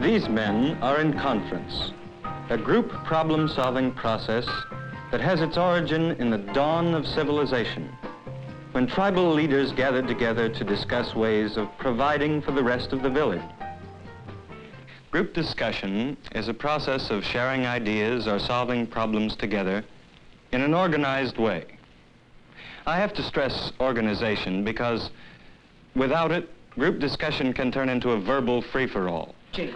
These men are in conference, a group problem-solving process that has its origin in the dawn of civilization, when tribal leaders gathered together to discuss ways of providing for the rest of the village. Group discussion is a process of sharing ideas or solving problems together in an organized way. I have to stress organization because without it, group discussion can turn into a verbal free-for-all. James.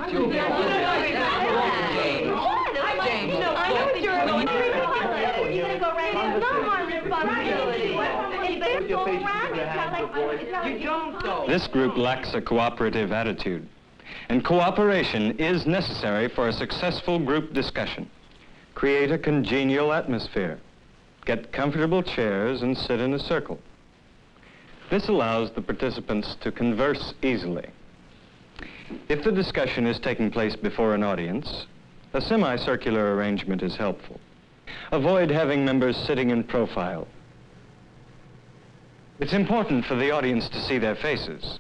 This group lacks a cooperative attitude, and cooperation is necessary for a successful group discussion. Create a congenial atmosphere. Get comfortable chairs and sit in a circle. This allows the participants to converse easily. If the discussion is taking place before an audience, a semicircular arrangement is helpful. Avoid having members sitting in profile. It's important for the audience to see their faces.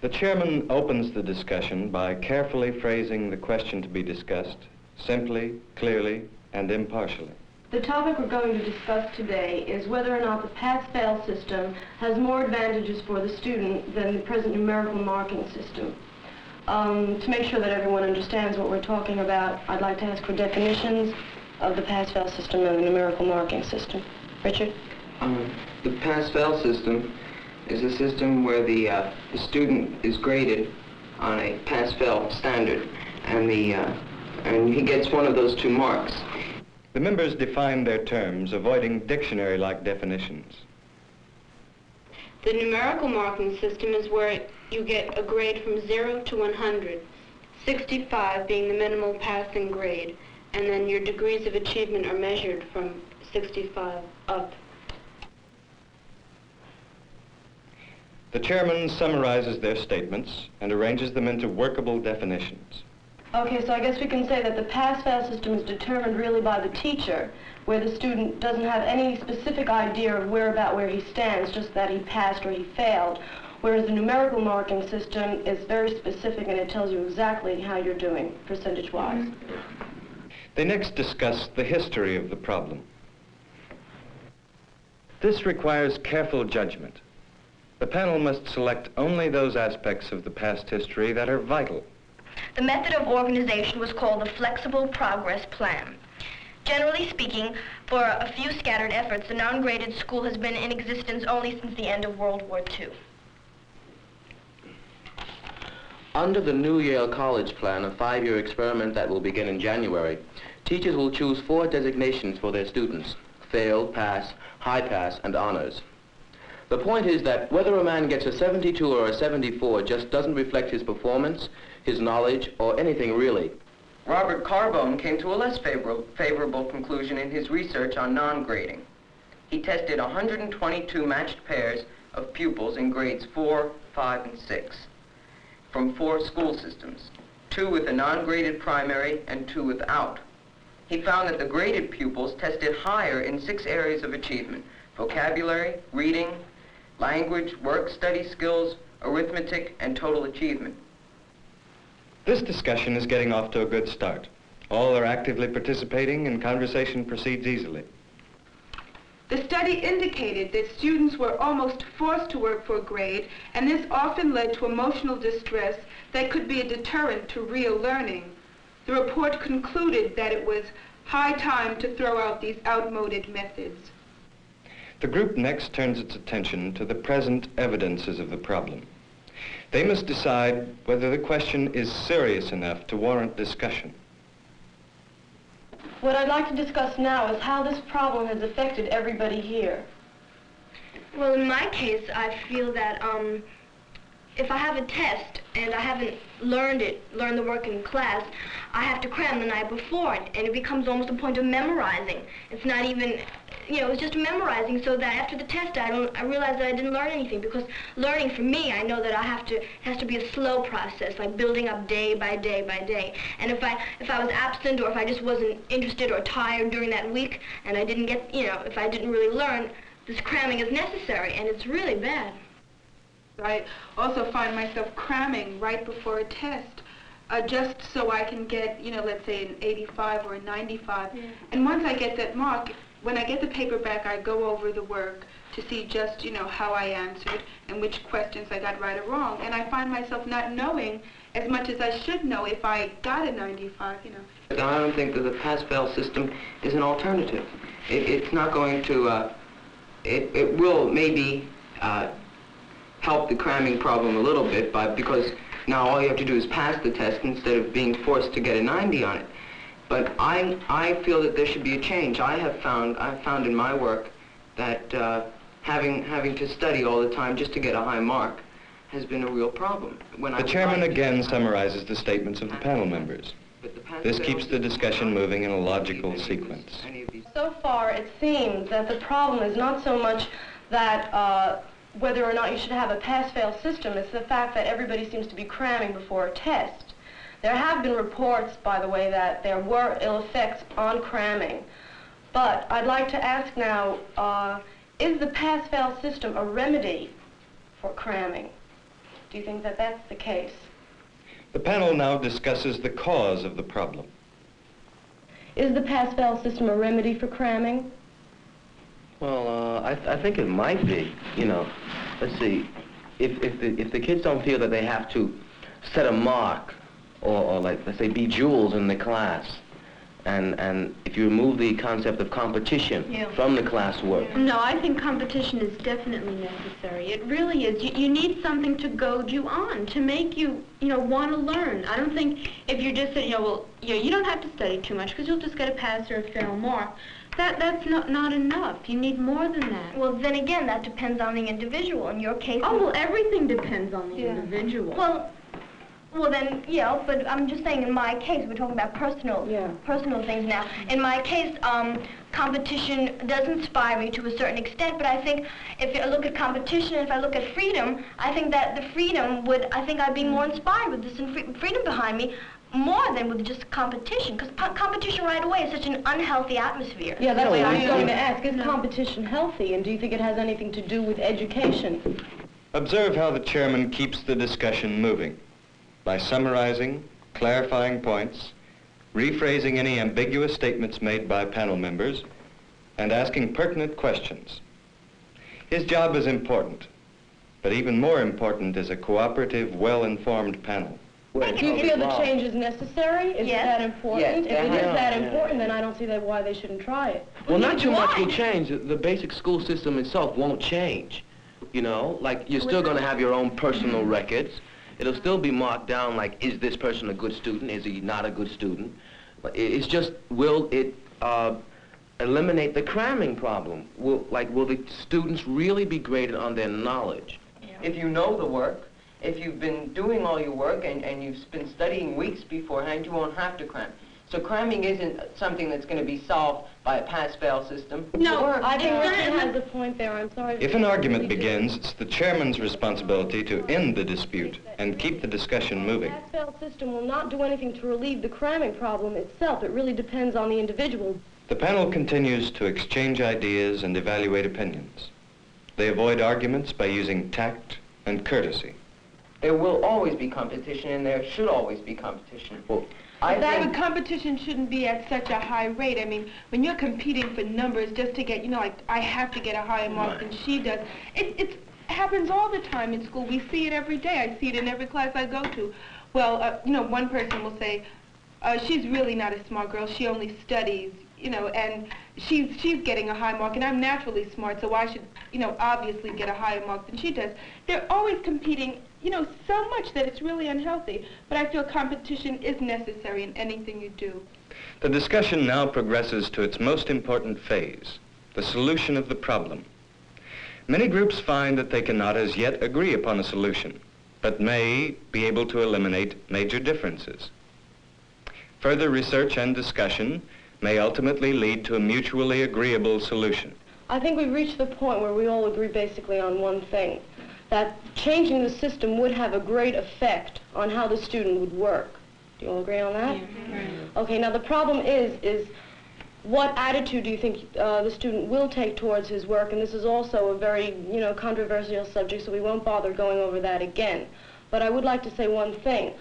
The chairman opens the discussion by carefully phrasing the question to be discussed, simply, clearly, and impartially. The topic we're going to discuss today is whether or not the pass-fail system has more advantages for the student than the present numerical marking system. To make sure that everyone understands what we're talking about, I'd like to ask for definitions of the pass-fail system and the numerical marking system. Richard? The pass-fail system is a system where the student is graded on a pass-fail standard, and he gets one of those 2 marks. The members define their terms, avoiding dictionary-like definitions. The numerical marking system is where you get a grade from 0 to 100, 65 being the minimal passing grade, and then your degrees of achievement are measured from 65 up. The chairman summarizes their statements and arranges them into workable definitions. Okay, so I guess we can say that the pass-fail system is determined really by the teacher, where the student doesn't have any specific idea of where he stands, just that he passed or he failed, whereas the numerical marking system is very specific and it tells you exactly how you're doing, percentage-wise. They next discuss the history of the problem. This requires careful judgment. The panel must select only those aspects of the past history that are vital. The method of organization was called the Flexible Progress Plan. Generally speaking, for a few scattered efforts, the non-graded school has been in existence only since the end of World War II. Under the new Yale College plan, a 5-year experiment that will begin in January, teachers will choose 4 designations for their students: fail, pass, high pass, and honors. The point is that whether a man gets a 72 or a 74 just doesn't reflect his performance, his knowledge, or anything really. Robert Carbone came to a less favorable conclusion in his research on non-grading. He tested 122 matched pairs of pupils in grades 4, 5, and 6 from 4 school systems, 2 with a non-graded primary and 2 without. He found that the graded pupils tested higher in 6 areas of achievement: vocabulary, reading, language, work study skills, arithmetic, and total achievement. This discussion is getting off to a good start. All are actively participating and conversation proceeds easily. The study indicated that students were almost forced to work for a grade, and this often led to emotional distress that could be a deterrent to real learning. The report concluded that it was high time to throw out these outmoded methods. The group next turns its attention to the present evidences of the problem. They must decide whether the question is serious enough to warrant discussion. What I'd like to discuss now is how this problem has affected everybody here. Well, in my case, I feel that if I have a test and I haven't learned the work in class, I have to cram the night before, and it becomes almost a point of memorizing. It's not even, it's just memorizing, so that after the test I realize that I didn't learn anything, because learning for me, I know that it has to be a slow process, like building up day by day by day. And if I was absent, or if I just wasn't interested or tired during that week, and I didn't get, if I didn't really learn, this cramming is necessary, and it's really bad. I also find myself cramming right before a test, just so I can get, let's say an 85 or a 95. Yeah. And once I get that mark, when I get the paper back, I go over the work to see just, how I answered and which questions I got right or wrong. And I find myself not knowing as much as I should know if I got a 95, I don't think that the pass-fail system is an alternative. It's not going to, it will maybe help the cramming problem a little bit because now all you have to do is pass the test instead of being forced to get a 90 on it. But I feel that there should be a change. I've found in my work that having to study all the time just to get a high mark has been a real problem. The chairman again summarizes the statements of the panel members. This keeps the discussion moving in a logical sequence. So far, it seems that the problem is not so much that whether or not you should have a pass-fail system, it's the fact that everybody seems to be cramming before a test. There have been reports, by the way, that there were ill effects on cramming. But I'd like to ask now, is the pass-fail system a remedy for cramming? Do you think that that's the case? The panel now discusses the cause of the problem. Is the pass-fail system a remedy for cramming? Well, I think it might be. Let's see. If the kids don't feel that they have to set a mark or like, let's say, be jewels in the class, and if you remove the concept of competition from the classwork. No, I think competition is definitely necessary. It really is. You need something to goad you on, to make you, want to learn. I don't think if you're just, you don't have to study too much because you'll just get a pass or a fail mark. That's not enough. You need more than that. Well, then again, that depends on the individual. In your case... Oh, well, everything depends on the individual. Well, then, but I'm just saying in my case, we're talking about personal things now. In my case, competition does inspire me to a certain extent, but I think if I look at competition, if I look at freedom, I think that the freedom I'd be more inspired with this freedom behind me more than with just competition, because competition right away is such an unhealthy atmosphere. Yeah, that's what I was going to ask. Is competition healthy, and do you think it has anything to do with education? Observe how the chairman keeps the discussion moving by summarizing, clarifying points, rephrasing any ambiguous statements made by panel members, and asking pertinent questions. His job is important, but even more important is a cooperative, well-informed panel. Do you feel the change is necessary? Is it that important? Yes, if it is that important, then I don't see why they shouldn't try it. Well, not too much will change. The basic school system itself won't change. Like you're still going to have your own personal records. It'll still be marked down like, is this person a good student? Is he not a good student? It's just, will it eliminate the cramming problem? Will the students really be graded on their knowledge? If you know the work, if you've been doing all your work and you've been studying weeks beforehand, you won't have to cram. So cramming isn't something that's going to be solved by a pass-fail system. No, I think Richard has a point there. I'm sorry. If an argument begins, it's the chairman's responsibility to end the dispute and keep the discussion moving. The pass-fail system will not do anything to relieve the cramming problem itself. It really depends on the individual. The panel continues to exchange ideas and evaluate opinions. They avoid arguments by using tact and courtesy. There will always be competition, and there should always be competition. Well, But competition shouldn't be at such a high rate. I mean, when you're competing for numbers just to get, like, I have to get a higher mark than she does, it happens all the time in school. We see it every day. I see it in every class I go to. Well, one person will say, she's really not a smart girl. She only studies, and she's getting a high mark, and I'm naturally smart, so I should, obviously get a higher mark than she does. They're always competing, so much that it's really unhealthy. But I feel competition is necessary in anything you do. The discussion now progresses to its most important phase, the solution of the problem. Many groups find that they cannot as yet agree upon a solution, but may be able to eliminate major differences. Further research and discussion may ultimately lead to a mutually agreeable solution. I think we've reached the point where we all agree basically on one thing, that changing the system would have a great effect on how the student would work. Do you all agree on that? Yeah. Okay, now the problem is what attitude do you think the student will take towards his work? And this is also a very, controversial subject, so we won't bother going over that again. But I would like to say one thing.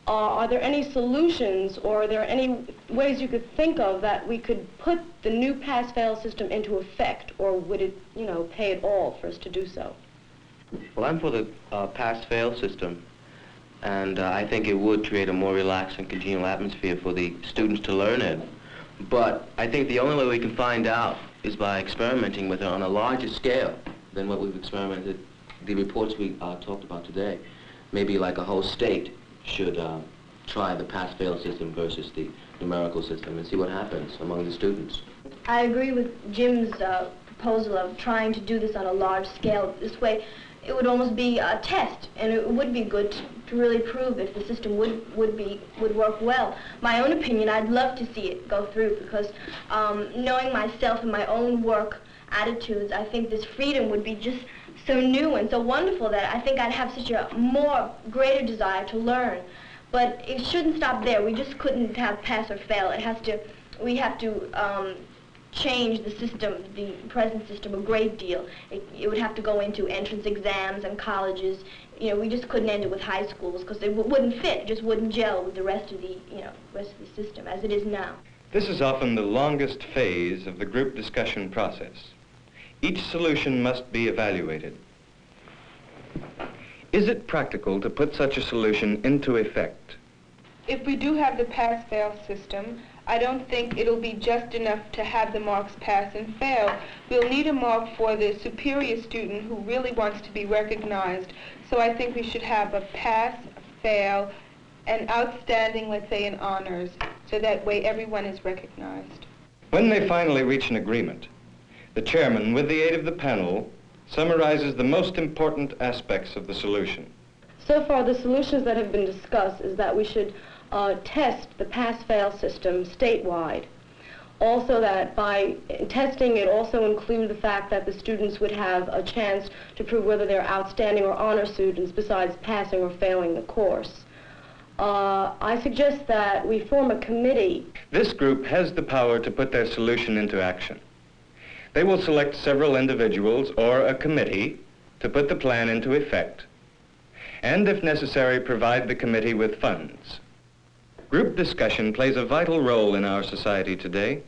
Are there any solutions, or are there any ways you could think of that we could put the new pass-fail system into effect, or would it, pay it all for us to do so? Well, I'm for the pass-fail system, and I think it would create a more relaxed and congenial atmosphere for the students to learn in. But I think the only way we can find out is by experimenting with it on a larger scale than what we've experimented, the reports we talked about today. Maybe like a whole state should try the pass-fail system versus the numerical system and see what happens among the students. I agree with Jim's proposal of trying to do this on a large scale. This way, it would almost be a test, and it would be good to really prove if the system would work well. My own opinion, I'd love to see it go through, because knowing myself and my own work attitudes, I think this freedom would be just so new and so wonderful that I think I'd have such a greater desire to learn. But it shouldn't stop there. We just couldn't have pass or fail. We have to change the system, the present system, a great deal. It would have to go into entrance exams and colleges. We just couldn't end it with high schools, because it wouldn't fit. It just wouldn't gel with the rest of the system as it is now. This is often the longest phase of the group discussion process. Each solution must be evaluated. Is it practical to put such a solution into effect? If we do have the pass-fail system, I don't think it'll be just enough to have the marks pass and fail. We'll need a mark for the superior student who really wants to be recognized. So I think we should have a pass, a fail, and outstanding, let's say, in honors, so that way everyone is recognized. When they finally reach an agreement, the chairman, with the aid of the panel, summarizes the most important aspects of the solution. So far, the solutions that have been discussed is that we should test the pass-fail system statewide. Also, that by testing it also include the fact that the students would have a chance to prove whether they're outstanding or honor students besides passing or failing the course. I suggest that we form a committee. This group has the power to put their solution into action. They will select several individuals or a committee to put the plan into effect, and if necessary, provide the committee with funds. Group discussion plays a vital role in our society today.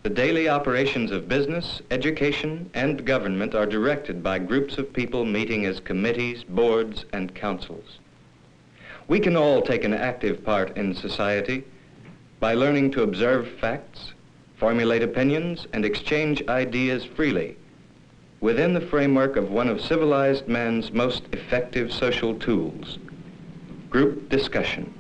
The daily operations of business, education, and government are directed by groups of people meeting as committees, boards, and councils. We can all take an active part in society by learning to observe facts, formulate opinions, and exchange ideas freely within the framework of one of civilized man's most effective social tools, group discussion.